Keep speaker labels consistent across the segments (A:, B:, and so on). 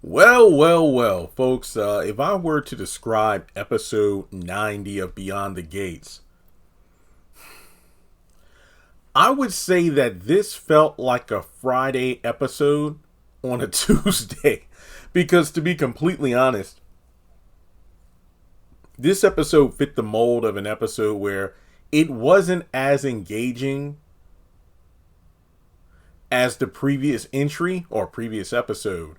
A: Well, folks. If I were to describe episode 90 of Beyond the Gates, I would say that this felt like a Friday episode on a Tuesday. Because to be completely honest, this episode fit the mold of an episode where it wasn't as engaging as the previous entry or previous episode.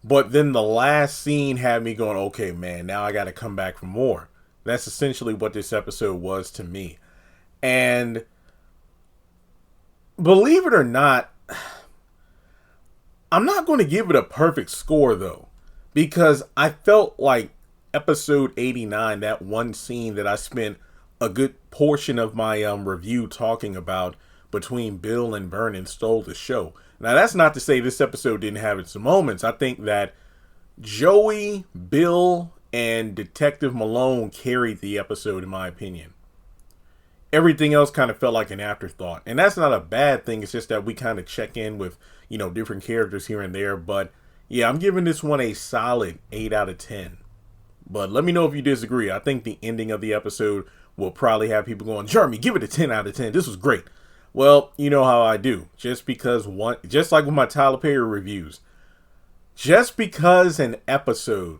A: But then the last scene had me going, okay, man, now I got to come back for more. That's essentially what this episode was to me. And believe it or not, I'm not going to give it a perfect score, though, because I felt like episode 89, that one scene that I spent a good portion of my review talking about between Bill and Vernon, stole the show. Now, that's not to say this episode didn't have its moments. I think that Joey, Bill, and Detective Malone carried the episode, in my opinion. Everything else kind of felt like an afterthought. And that's not a bad thing. It's just that we kind of check in with, different characters here and there. But yeah, I'm giving this one a solid 8 out of 10. But let me know if you disagree. I think the ending of the episode will probably have people going, Jeremy, give it a 10 out of 10. This was great. Well, you know how I do. Just like with my Tyler Perry reviews, just because an episode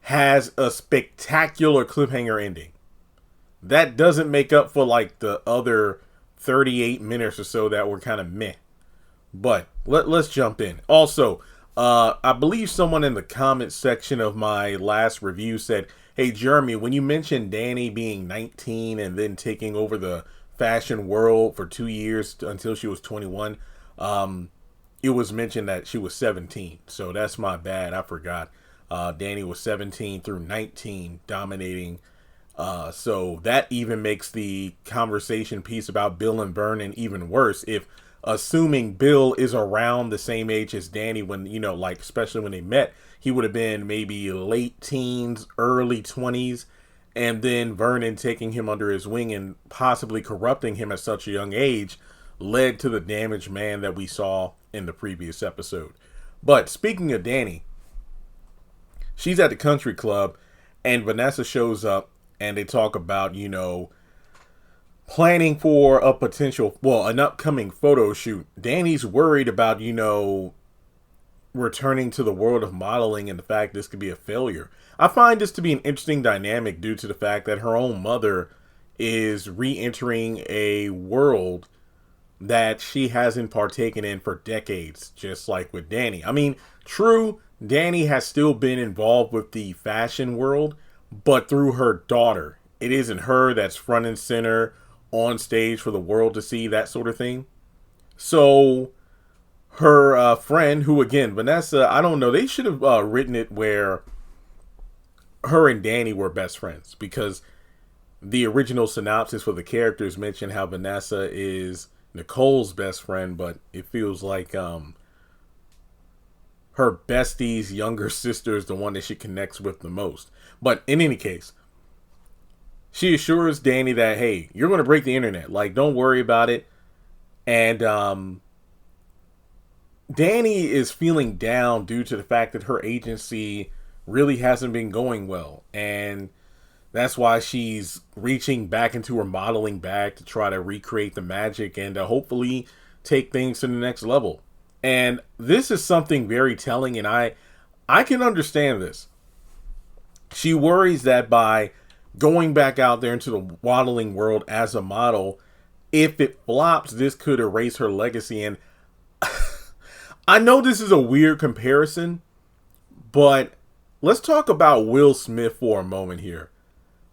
A: has a spectacular cliffhanger ending, that doesn't make up for like the other 38 minutes or so that were kind of meh. But let's jump in. Also, I believe someone in the comments section of my last review said, hey, Jeremy, when you mentioned Danny being 19 and then taking over the fashion world for 2 years until she was 21, it was mentioned that she was 17. So that's my bad. I forgot. Danny was 17 through 19, dominating. So that even makes the conversation piece about Bill and Vernon even worse. If assuming Bill is around the same age as Danny when, especially when they met, he would have been maybe late teens, early 20s. And then Vernon taking him under his wing and possibly corrupting him at such a young age led to the damaged man that we saw in the previous episode. But speaking of Danny, she's at the country club and Vanessa shows up and they talk about, planning for an upcoming photo shoot. Danny's worried about, returning to the world of modeling and the fact this could be a failure. I find this to be an interesting dynamic due to the fact that her own mother is re-entering a world that she hasn't partaken in for decades, just like with Danny. I mean, true, Danny has still been involved with the fashion world, but through her daughter. It isn't her that's front and center on stage for the world to see, that sort of thing. So her friend, who again, Vanessa, I don't know, they should have written it where her and Danny were best friends, because the original synopsis for the characters mentioned how Vanessa is Nicole's best friend, but it feels like her bestie's younger sister is the one that she connects with the most. But in any case, she assures Danny that, hey, you're going to break the internet. Like, don't worry about it. And Danny is feeling down due to the fact that her agency really hasn't been going well. And that's why she's reaching back into her modeling bag to try to recreate the magic and hopefully take things to the next level. And this is something very telling, and I can understand this. She worries that by going back out there into the modeling world as a model, if it flops, this could erase her legacy. And I know this is a weird comparison, but let's talk about Will Smith for a moment here,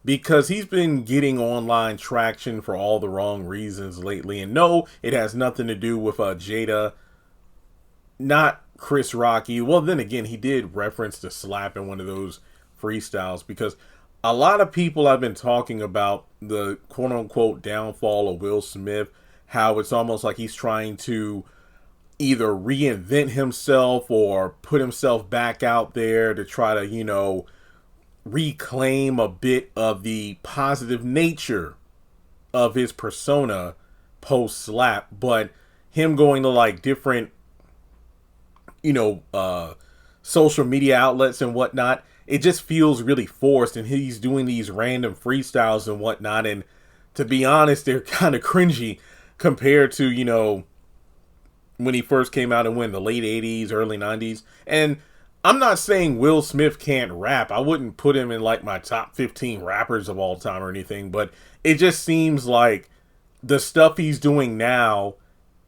A: because he's been getting online traction for all the wrong reasons lately. And no, it has nothing to do with Jada, not Chris Rocky. Well, then again, he did reference the slap in one of those freestyles, because a lot of people have been talking about the quote-unquote downfall of Will Smith, how it's almost like he's trying to either reinvent himself or put himself back out there to try to, reclaim a bit of the positive nature of his persona post-slap. But him going to like different, social media outlets and whatnot. It just feels really forced, and he's doing these random freestyles and whatnot. And to be honest, they're kind of cringy compared to, when he first came out and went in the late 80s, early 90s. And I'm not saying Will Smith can't rap. I wouldn't put him in like my top 15 rappers of all time or anything, but it just seems like the stuff he's doing now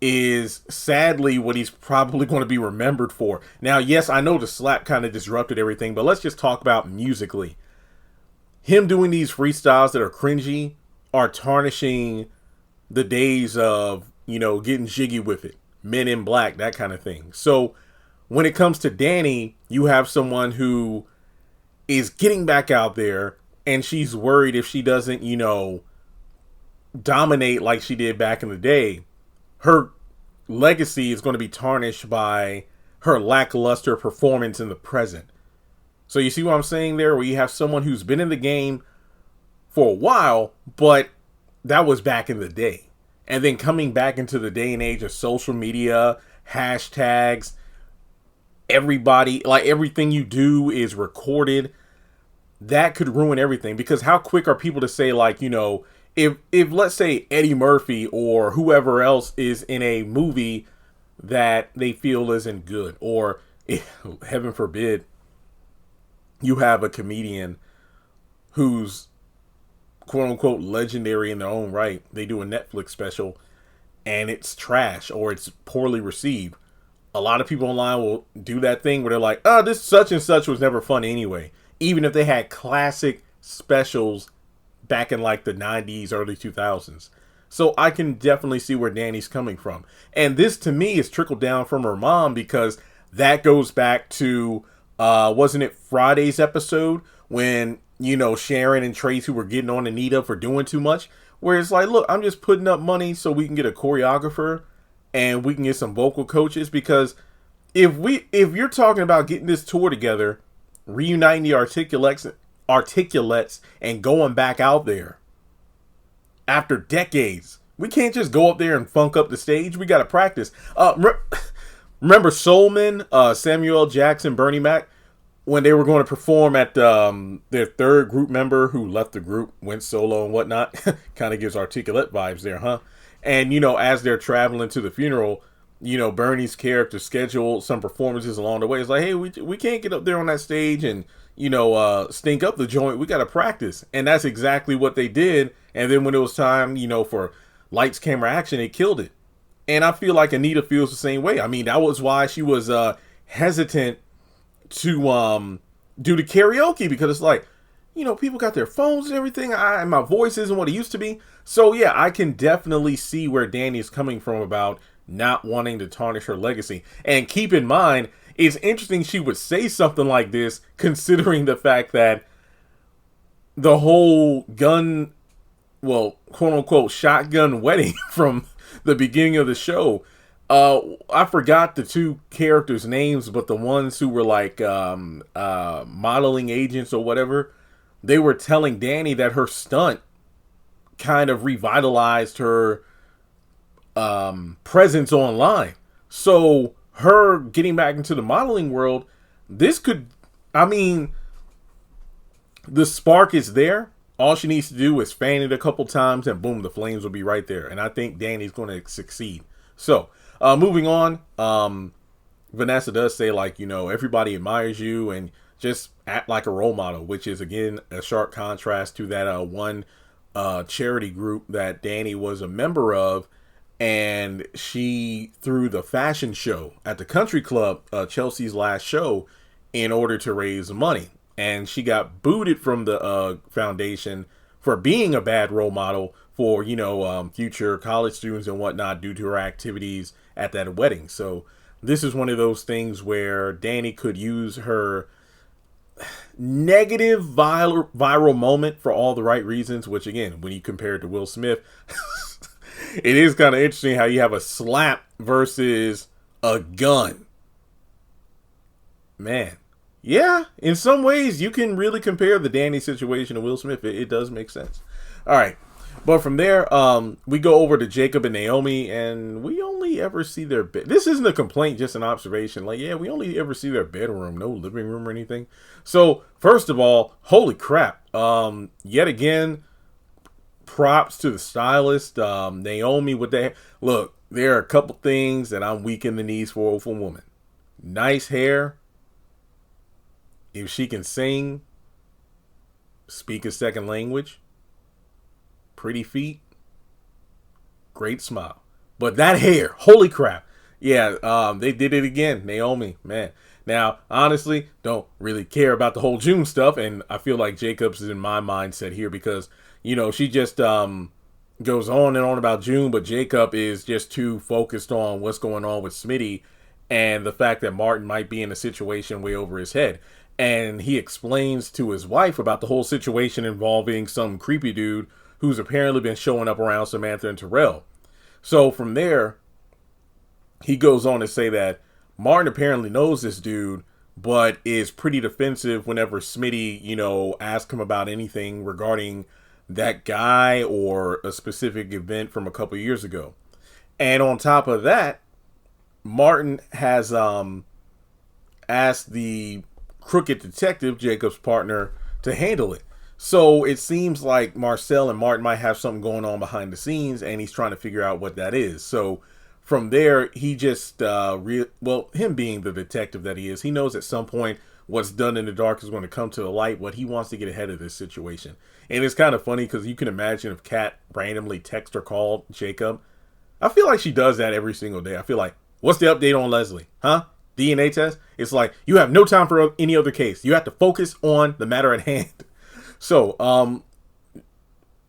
A: is sadly what he's probably going to be remembered for. Now, yes, I know the slap kind of disrupted everything, but let's just talk about musically. Him doing these freestyles that are cringy are tarnishing the days of, getting jiggy with it. Men in Black, that kind of thing. So when it comes to Danny, you have someone who is getting back out there, and she's worried if she doesn't, dominate like she did back in the day, her legacy is going to be tarnished by her lackluster performance in the present. So you see what I'm saying there, where you have someone who's been in the game for a while, but that was back in the day. And then coming back into the day and age of social media, hashtags, everybody, like everything you do is recorded. That could ruin everything, because how quick are people to say, like, if let's say Eddie Murphy or whoever else is in a movie that they feel isn't good, or if, heaven forbid, you have a comedian who's quote unquote legendary in their own right, they do a Netflix special and it's trash or it's poorly received. A lot of people online will do that thing where they're like, oh, this such and such was never funny anyway, even if they had classic specials back in like the 90s, early 2000s. So I can definitely see where Danny's coming from. And this to me is trickled down from her mom, because that goes back to, wasn't it Friday's episode when, Sharon and Tracy were getting on Anita for doing too much, where it's like, look, I'm just putting up money so we can get a choreographer and we can get some vocal coaches, because if you're talking about getting this tour together, reuniting the articulates and going back out there after decades, we can't just go up there and funk up the stage. We got to practice. Remember Soulman, Samuel L. Jackson, Bernie Mac, when they were going to perform at their third group member who left the group, went solo and whatnot. Kind of gives Articulate vibes there, huh? And, as they're traveling to the funeral, Bernie's character scheduled some performances along the way. It's like, hey, we can't get up there on that stage and, stink up the joint. We got to practice. And that's exactly what they did. And then when it was time, for lights, camera, action, they killed it. And I feel like Anita feels the same way. I mean, that was why she was hesitant to do the karaoke, because it's like, people got their phones and everything. And my voice isn't what it used to be. So yeah, I can definitely see where Danny is coming from about not wanting to tarnish her legacy. And keep in mind, it's interesting she would say something like this, considering the fact that the whole quote unquote shotgun wedding from the beginning of the show, I forgot the two characters' names, but the ones who were like modeling agents or whatever, they were telling Danny that her stunt kind of revitalized her presence online. So her getting back into the modeling world, this could, the spark is there. All she needs to do is fan it a couple times and boom, the flames will be right there. And I think Danny's going to succeed. So moving on, Vanessa does say, like, everybody admires you and just act like a role model, which is, again, a sharp contrast to that one charity group that Danny was a member of. And she threw the fashion show at the country club, Chelsea's last show, in order to raise money. And she got booted from the foundation for being a bad role model for, future college students and whatnot due to her activities at that wedding. So this is one of those things where Danny could use her negative viral moment for all the right reasons, which, again, when you compare it to Will Smith, it is kind of interesting how you have a slap versus a gun. Man. Yeah, in some ways, you can really compare the Danny situation to Will Smith. It does make sense. All right. But from there, we go over to Jacob and Naomi, and we only ever see their bed. This isn't a complaint, just an observation. Like, yeah, we only ever see their bedroom, no living room or anything. So, first of all, holy crap. Yet again, props to the stylist. Naomi with that. Look, there are a couple things that I'm weak in the knees for a woman. Nice hair. If she can sing, speak a second language, pretty feet, great smile. But that hair, holy crap. Yeah, they did it again. Naomi, man. Now, honestly, don't really care about the whole June stuff. And I feel like Jacobs is in my mindset here because, she just goes on and on about June. But Jacob is just too focused on what's going on with Smitty and the fact that Martin might be in a situation way over his head. And he explains to his wife about the whole situation involving some creepy dude who's apparently been showing up around Samantha and Terrell. So from there, he goes on to say that Martin apparently knows this dude, but is pretty defensive whenever Smitty, asks him about anything regarding that guy or a specific event from a couple years ago. And on top of that, Martin has asked the crooked detective, Jacob's partner, to handle it. So it seems like Marcel and Martin might have something going on behind the scenes, and he's trying to figure out what that is. So from there, he just, him being the detective that he is, he knows at some point what's done in the dark is going to come to the light, but he wants to get ahead of this situation. And it's kind of funny because you can imagine if Kat randomly texted or called Jacob. I feel like she does that every single day. I feel like, what's the update on Leslie? Huh? DNA test? It's like, you have no time for any other case. You have to focus on the matter at hand. So,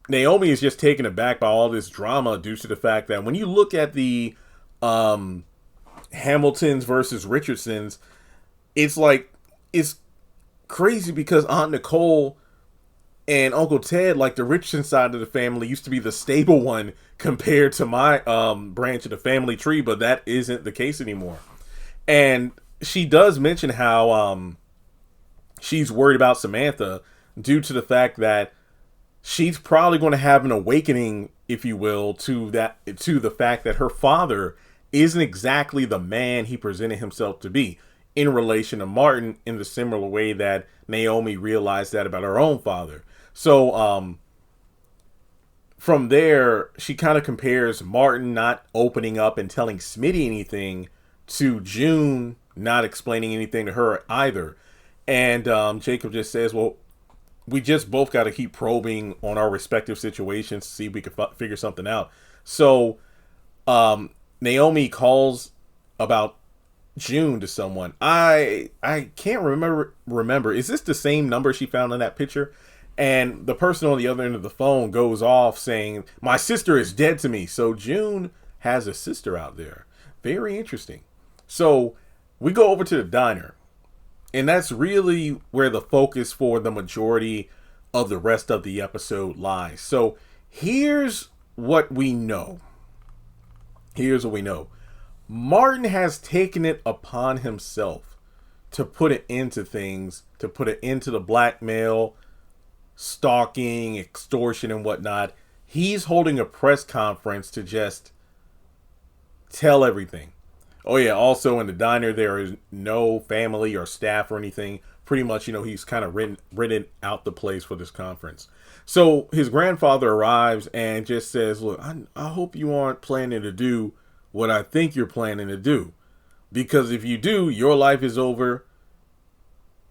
A: Naomi is just taken aback by all this drama due to the fact that when you look at the Hamiltons versus Richardsons, it's crazy because Aunt Nicole and Uncle Ted, like the Richardson side of the family, used to be the stable one compared to my branch of the family tree, but that isn't the case anymore. And she does mention how she's worried about Samantha due to the fact that she's probably going to have an awakening, if you will, to the fact that her father isn't exactly the man he presented himself to be in relation to Martin, in the similar way that Naomi realized that about her own father. So from there, she kind of compares Martin not opening up and telling Smitty anything to June not explaining anything to her either. And Jacob just says, well, we just both got to keep probing on our respective situations to see if we can figure something out. So Naomi calls about June to someone. I can't remember. Is this the same number she found in that picture? And the person on the other end of the phone goes off saying, my sister is dead to me. So June has a sister out there. Very interesting. So we go over to the diner, and that's really where the focus for the majority of the rest of the episode lies. So here's what we know. Martin has taken it upon himself to put it into things, to put it into the blackmail, stalking, extortion, and whatnot. He's holding a press conference to just tell everything. Oh yeah, also in the diner there is no family or staff or anything. Pretty much, he's kind of written out the place for this conference. So his grandfather arrives and just says, look, I hope you aren't planning to do what I think you're planning to do. Because if you do, your life is over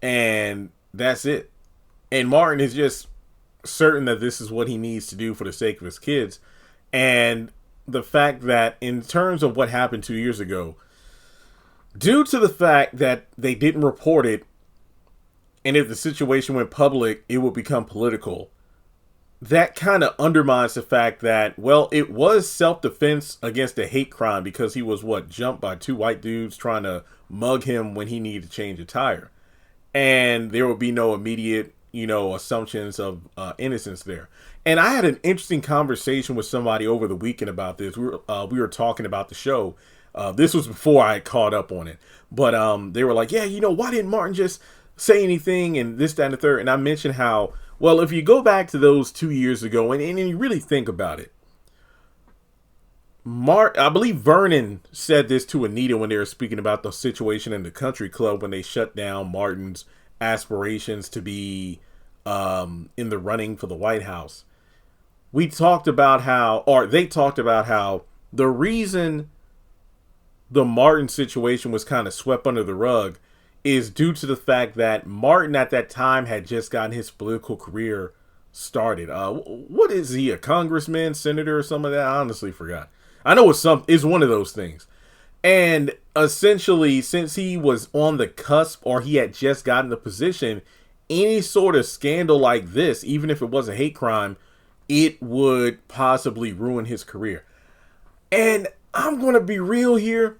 A: and that's it. And Martin is just certain that this is what he needs to do for the sake of his kids. And the fact that in terms of what happened 2 years ago, due to the fact that they didn't report it, and if the situation went public, it would become political, that kind of undermines the fact that, well, it was self-defense against a hate crime because he was, jumped by two white dudes trying to mug him when he needed to change a tire. And there would be no immediate, assumptions of innocence there. And I had an interesting conversation with somebody over the weekend about this. We were talking about the show. This was before I caught up on it. But they were like, yeah, why didn't Martin just say anything and this, that, and the third? And I mentioned how Well, if you go back to those 2 years ago and you really think about it, I believe Vernon said this to Anita when they were speaking about the situation in the country club when they shut down Martin's aspirations to be in the running for the White House. We talked about how, or they talked about how the reason the Martin situation was kind of swept under the rug is due to the fact that Martin at that time had just gotten his political career started. What is he, a congressman, senator, or something like that? I honestly forgot. I know it's one of those things. And essentially, since he was on the cusp or he had just gotten the position, any sort of scandal like this, even if it was a hate crime, it would possibly ruin his career. And I'm going to be real here.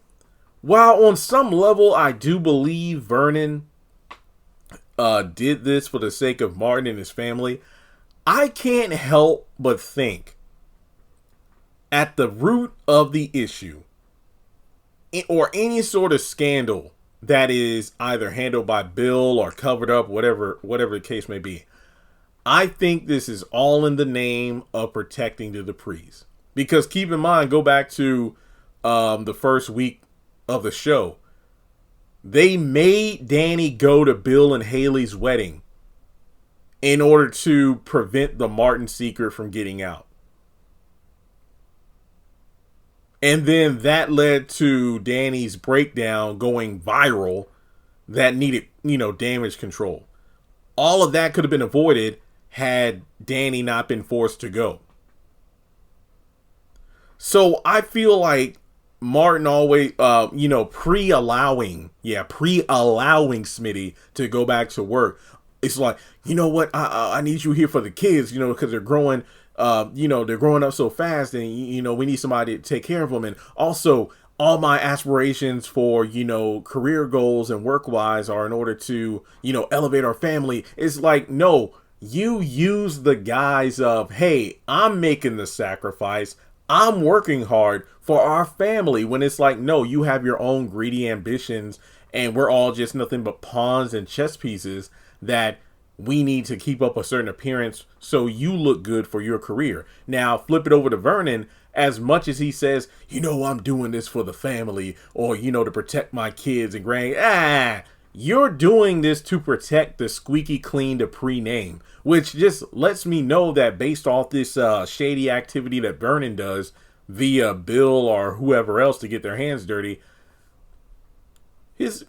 A: While on some level I do believe Vernon did this for the sake of Martin and his family, I can't help but think at the root of the issue or any sort of scandal that is either handled by Bill or covered up, whatever the case may be, I think this is all in the name of protecting the Duprees. Because keep in mind, go back to the first week of the show. They made Danny go to Bill and Haley's wedding in order to prevent the Martin secret from getting out. And then that led to Danny's breakdown going viral that needed, damage control. All of that could have been avoided had Danny not been forced to go. So I feel like Martin always, pre-allowing Smitty to go back to work. It's like, you know what? I need you here for the kids, because they're growing, they're growing up so fast and, we need somebody to take care of them. And also all my aspirations for, career goals and work wise are in order to, elevate our family. It's like, no, you use the guise of, hey, I'm making the sacrifice. I'm working hard for our family, when it's like, no, you have your own greedy ambitions and we're all just nothing but pawns and chess pieces that we need to keep up a certain appearance so you look good for your career. Now, flip it over to Vernon. As much as he says, I'm doing this for the family or, to protect my kids and you're doing this to protect the squeaky clean Dupree name, which just lets me know that based off this shady activity that Vernon does via Bill or whoever else to get their hands dirty, his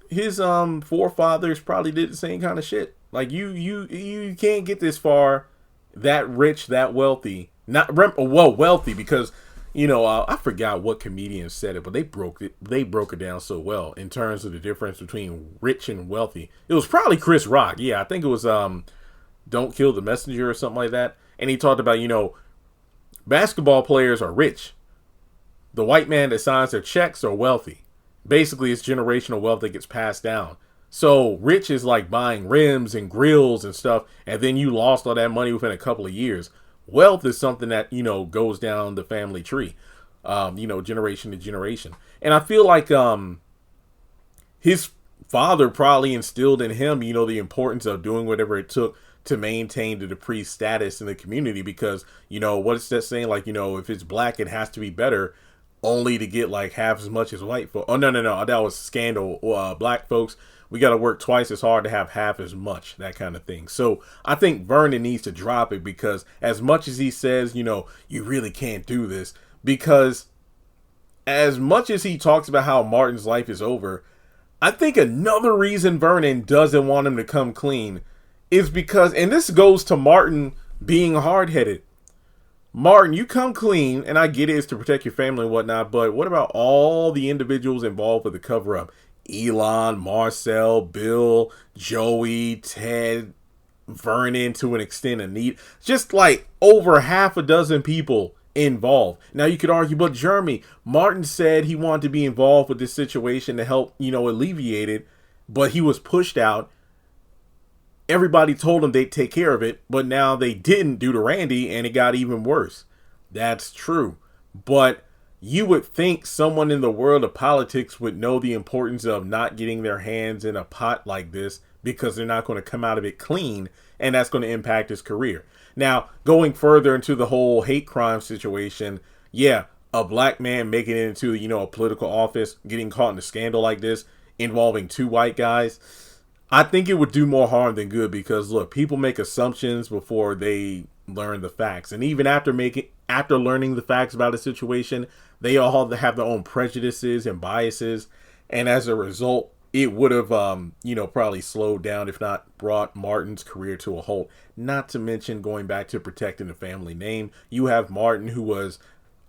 A: forefathers probably did the same kind of shit. Like you can't get this far, that rich, that wealthy, wealthy because I forgot what comedian said it, but they broke it down so well in terms of the difference between rich and wealthy. It was probably Chris Rock. Yeah, I think it was Don't Kill the Messenger or something like that. And he talked about, basketball players are rich. The white man that signs their checks are wealthy. Basically, it's generational wealth that gets passed down. So rich is like buying rims and grills and stuff, and then you lost all that money within a couple of years. Wealth is something that, goes down the family tree, generation to generation. And I feel like his father probably instilled in him, the importance of doing whatever it took to maintain the Dupree status in the community because, what is that saying? Like, if it's black, it has to be better only to get like half as much as white folks. Oh, no. That was scandal. Black folks, we got to work twice as hard to have half as much, that kind of thing. So I think Vernon needs to drop it because as much as he says, you really can't do this, because as much as he talks about how Martin's life is over, I think another reason Vernon doesn't want him to come clean is because, and this goes to Martin being hard-headed. Martin, you come clean, and I get it, it's to protect your family and whatnot, but what about all the individuals involved with the cover-up? Elon, Marcel, Bill, Joey, Ted, Vernon, to an extent, Anita. Just like over half a dozen people involved. Now you could argue, but Jeremy, Martin said he wanted to be involved with this situation to help, alleviate it, but he was pushed out. Everybody told him they'd take care of it, but now they didn't due to Randy, and it got even worse. That's true. But You would think someone in the world of politics would know the importance of not getting their hands in a pot like this, because they're not going to come out of it clean, and that's going to impact his career. Now, going further into the whole hate crime situation, yeah, a black man making it into, a political office, getting caught in a scandal like this involving two white guys, I think it would do more harm than good, because look, people make assumptions before they learn the facts. And even after learning the facts about a situation, they all have their own prejudices and biases. And as a result, it would have, probably slowed down, if not brought Martin's career to a halt. Not to mention, going back to protecting the family name, you have Martin, who was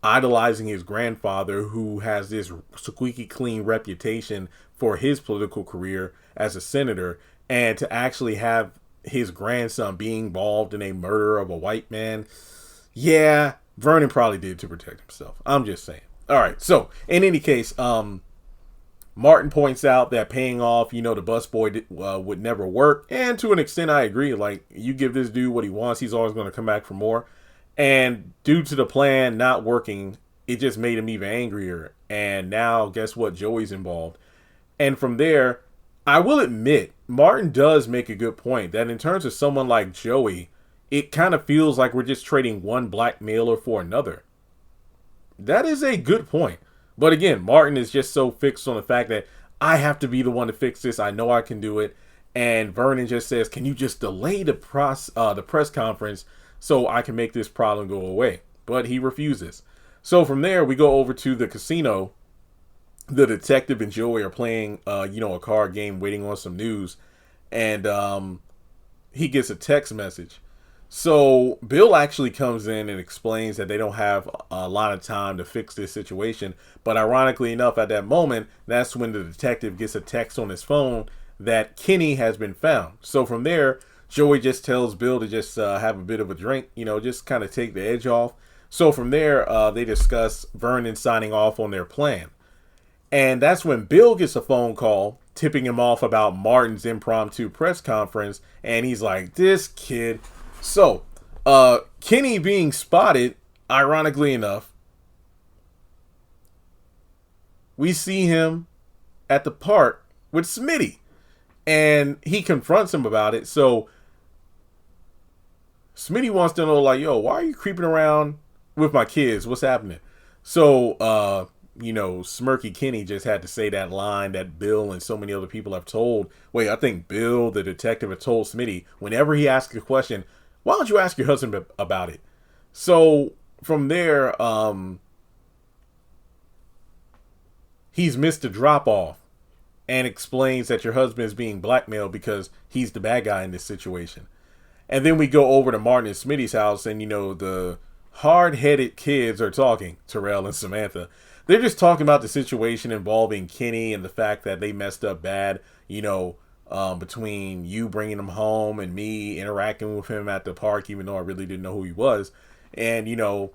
A: idolizing his grandfather, who has this squeaky clean reputation for his political career as a senator, and to actually have his grandson being involved in a murder of a white man. Yeah, Vernon probably did to protect himself. I'm just saying. All right. So in any case, Martin points out that paying off, the busboy would never work. And to an extent, I agree. Like, you give this dude what he wants, he's always going to come back for more. And due to the plan not working, it just made him even angrier. And now, guess what? Joey's involved. And from there, I will admit, Martin does make a good point that in terms of someone like Joey, it kind of feels like we're just trading one blackmailer for another. That is a good point. But again, Martin is just so fixed on the fact that I have to be the one to fix this. I know I can do it. And Vernon just says, can you just delay the press conference so I can make this problem go away? But he refuses. So from there, we go over to the casino. The detective and Joey are playing, a card game, waiting on some news. And he gets a text message. So Bill actually comes in and explains that they don't have a lot of time to fix this situation. But ironically enough, at that moment, that's when the detective gets a text on his phone that Kenny has been found. So from there, Joey just tells Bill to just have a bit of a drink, just kind of take the edge off. So from there, they discuss Vernon signing off on their plan. And that's when Bill gets a phone call tipping him off about Martin's impromptu press conference. And he's like, this kid. So, Kenny being spotted, ironically enough, we see him at the park with Smitty. And he confronts him about it. So, Smitty wants to know, like, yo, why are you creeping around with my kids? What's happening? So, Smirky Kenny just had to say that line that Bill and so many other people have told. Wait, I think Bill, the detective, had told Smitty, whenever he asks a question, why don't you ask your husband about it? So from there, he's missed a drop off and explains that your husband is being blackmailed because he's the bad guy in this situation. And then we go over to Martin and Smitty's house, and the hard-headed kids are talking, Terrell and Samantha. They're just talking about the situation involving Kenny and the fact that they messed up bad, between you bringing him home and me interacting with him at the park, even though I really didn't know who he was. And,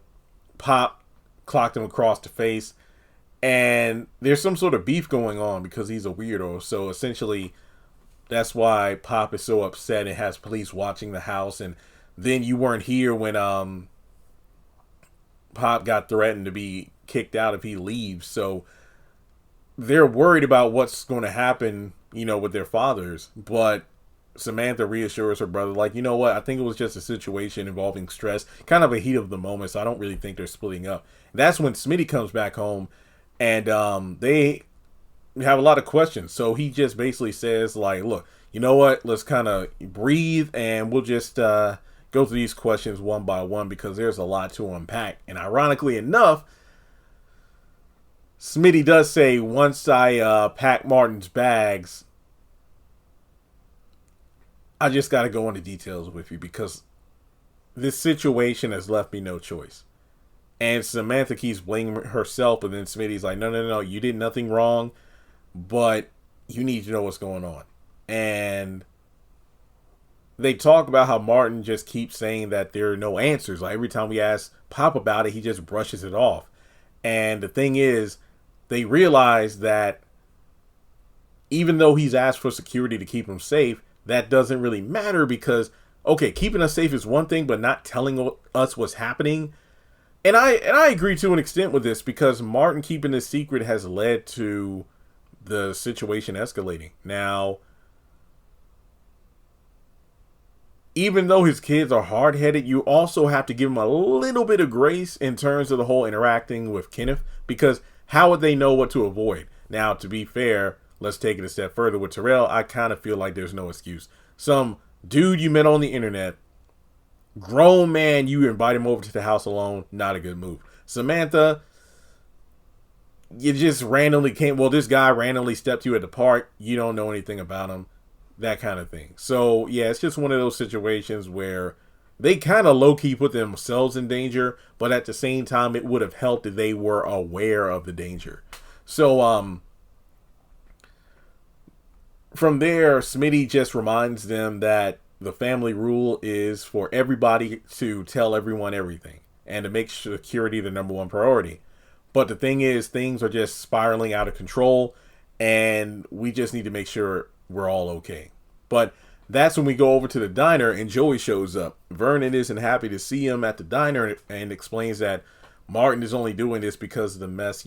A: Pop clocked him across the face. And there's some sort of beef going on because he's a weirdo. So essentially, that's why Pop is so upset and has police watching the house. And then you weren't here when Pop got threatened to be kicked out if he leaves. So they're worried about what's going to happen, with their fathers. But Samantha reassures her brother, like, you know what? I think it was just a situation involving stress, kind of a heat of the moment. So I don't really think they're splitting up. That's when Smitty comes back home, and they have a lot of questions. So he just basically says, like, look, you know what? Let's kind of breathe, and we'll just go through these questions one by one, because there's a lot to unpack. And ironically enough, Smitty does say, once I pack Martin's bags, I just got to go into details with you, because this situation has left me no choice. And Samantha keeps blaming herself, and then Smitty's like, no, you did nothing wrong, but you need to know what's going on. And they talk about how Martin just keeps saying that there are no answers. Like, every time we ask Pop about it, he just brushes it off. And the thing is, they realize that even though he's asked for security to keep him safe, that doesn't really matter, because, okay, keeping us safe is one thing, but not telling us what's happening, And I agree to an extent with this, because Martin keeping this secret has led to the situation escalating. Now, even though his kids are hard headed, you also have to give him a little bit of grace in terms of the whole interacting with Kenneth, because how would they know what to avoid? Now, to be fair, let's take it a step further with Terrell. I kind of feel like there's no excuse. Some dude you met on the internet, grown man, you invite him over to the house alone, not a good move. Samantha, you just randomly came. Well, this guy randomly stepped to you at the park. You don't know anything about him, that kind of thing. So yeah, it's just one of those situations where they kind of low key put themselves in danger, but at the same time, it would have helped if they were aware of the danger. So from there, Smitty just reminds them that the family rule is for everybody to tell everyone everything and to make security the number one priority. But the thing is, things are just spiraling out of control, and we just need to make sure we're all okay. But that's when we go over to the diner and Joey shows up. Vernon isn't happy to see him at the diner and explains that Martin is only doing this because of the mess,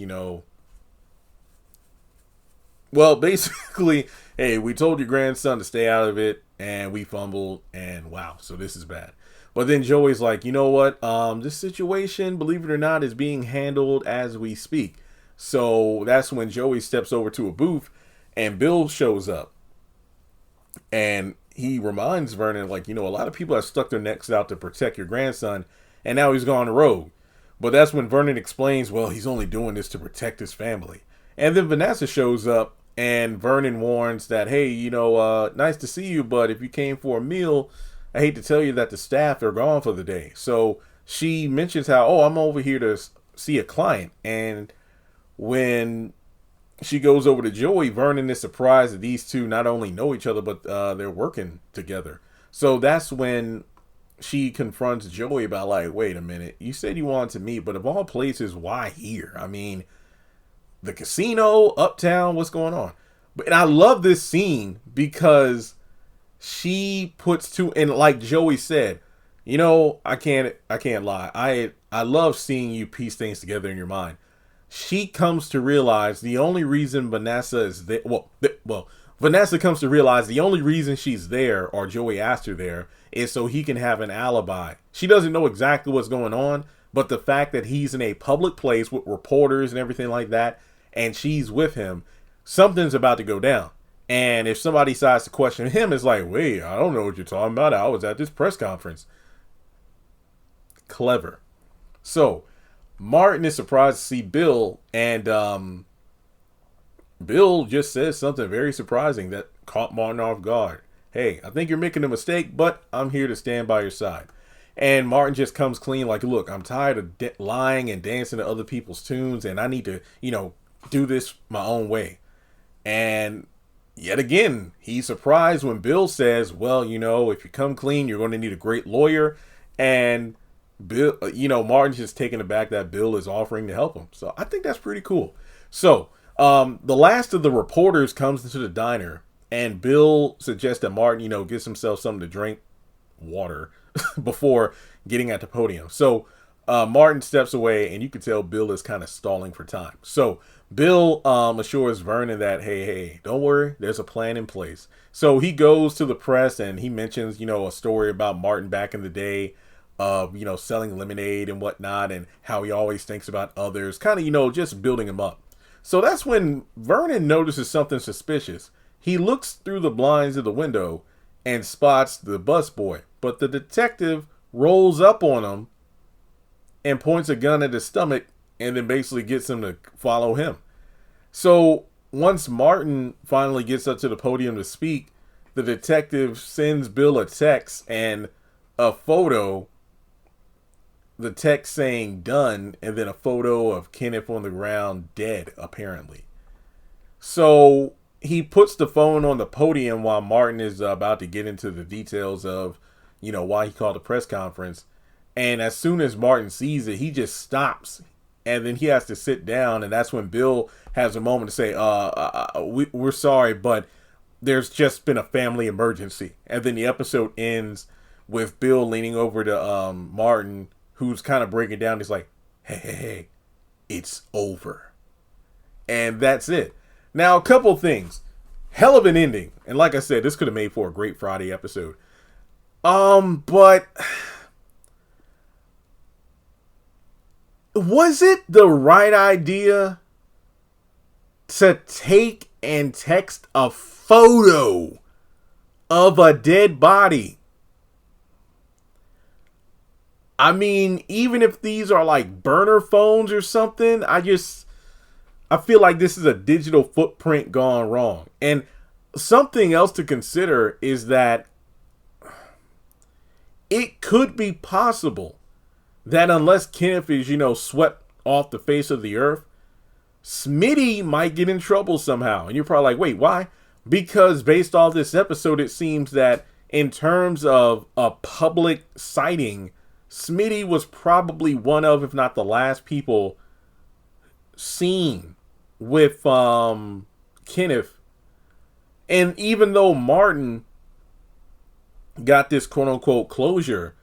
A: Well, basically, hey, we told your grandson to stay out of it, and we fumbled, and wow, so this is bad. But then Joey's like, you know what? This situation, believe it or not, is being handled as we speak. So that's when Joey steps over to a booth, and Bill shows up. And he reminds Vernon, like, a lot of people have stuck their necks out to protect your grandson, and now he's gone rogue. But that's when Vernon explains, well, he's only doing this to protect his family. And then Vanessa shows up, and Vernon warns that, hey, nice to see you, but if you came for a meal, I hate to tell you that the staff are gone for the day. So she mentions how, I'm over here to see a client. And when she goes over to Joey, Vernon is surprised that these two not only know each other, but they're working together. So that's when she confronts Joey about, like, wait a minute, you said you wanted to meet, but of all places, why here? I mean, the casino, uptown, what's going on? And I love this scene because she puts two, and like Joey said, I can't lie. I love seeing you piece things together in your mind. She comes to realize the only reason Vanessa is there. Vanessa comes to realize the only reason she's there, or Joey asked her there, is so he can have an alibi. She doesn't know exactly what's going on, but the fact that he's in a public place with reporters and everything like that, and she's with him, something's about to go down. And if somebody decides to question him, it's like, wait, I don't know what you're talking about. I was at this press conference. Clever. So Martin is surprised to see Bill, and Bill just says something very surprising that caught Martin off guard. Hey, I think you're making a mistake, but I'm here to stand by your side. And Martin just comes clean like, look, I'm tired of lying and dancing to other people's tunes, and I need to, do this my own way. And yet again, he's surprised when Bill says, well, if you come clean, you're going to need a great lawyer. And Bill, Martin's just taken aback that Bill is offering to help him. So I think that's pretty cool. So the last of the reporters comes into the diner, and Bill suggests that Martin, gets himself something to drink, water, before getting at the podium. So Martin steps away, and you can tell Bill is kind of stalling for time. So Bill assures Vernon that, hey, don't worry, there's a plan in place. So he goes to the press, and he mentions, a story about Martin back in the day of, selling lemonade and whatnot, and how he always thinks about others, kind of, just building him up. So that's when Vernon notices something suspicious. He looks through the blinds of the window and spots the busboy, but the detective rolls up on him and points a gun at his stomach, and then basically gets him to follow him. So once Martin finally gets up to the podium to speak, the detective sends Bill a text and a photo, the text saying done, and then a photo of Kenneth on the ground dead, apparently. So he puts the phone on the podium while Martin is about to get into the details of, why he called a press conference. And as soon as Martin sees it, he just stops. And then he has to sit down. And that's when Bill has a moment to say, we're sorry, but there's just been a family emergency. And then the episode ends with Bill leaning over to Martin, who's kind of breaking down. He's like, hey, it's over. And that's it. Now, a couple things. Hell of an ending. And like I said, this could have made for a great Friday episode. But was it the right idea to take and text a photo of a dead body? I mean, even if these are like burner phones or something, I feel like this is a digital footprint gone wrong. And something else to consider is that it could be possible that unless Kenneth is, swept off the face of the earth, Smitty might get in trouble somehow. And you're probably like, wait, why? Because based off this episode, it seems that in terms of a public sighting, Smitty was probably one of, if not the last people seen with Kenneth. And even though Martin got this quote-unquote closure,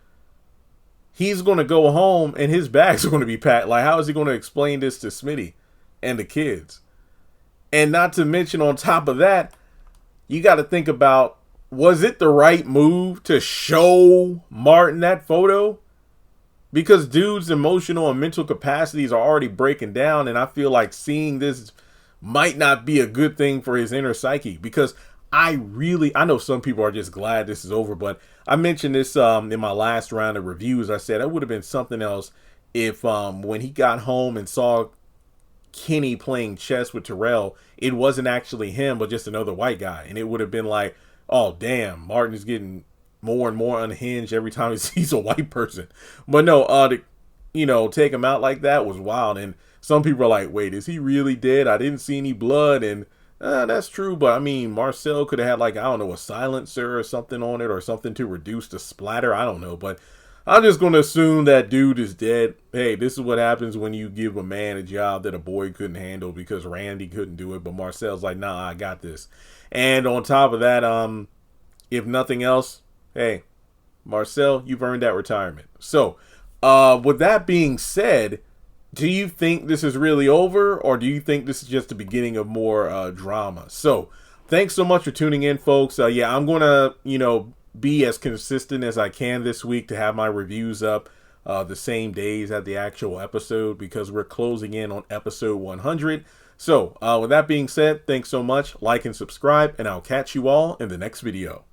A: he's going to go home and his bags are going to be packed. Like, how is he going to explain this to Smitty and the kids? And not to mention, on top of that, you got to think about, was it the right move to show Martin that photo? Because dude's emotional and mental capacities are already breaking down, and I feel like seeing this might not be a good thing for his inner psyche. Because I know some people are just glad this is over, but I mentioned this in my last round of reviews. I said it would have been something else if when he got home and saw Kenny playing chess with Terrell, it wasn't actually him, but just another white guy. And it would have been like, oh, damn, Martin is getting more and more unhinged every time he sees a white person. But no, to take him out like that was wild. And some people are like, wait, is he really dead? I didn't see any blood. And that's true. But I mean, Marcel could have had, like, I don't know, a silencer or something on it or something to reduce the splatter. I don't know. But I'm just going to assume that dude is dead. Hey, this is what happens when you give a man a job that a boy couldn't handle because Randy couldn't do it. But Marcel's like, nah, I got this. And on top of that, if nothing else, hey, Marcel, you've earned that retirement. So, with that being said, do you think this is really over, or do you think this is just the beginning of more drama? So, thanks so much for tuning in, folks. Yeah, I'm going to, be as consistent as I can this week to have my reviews up the same days at the actual episode, because we're closing in on episode 100. So, with that being said, thanks so much. Like and subscribe, and I'll catch you all in the next video.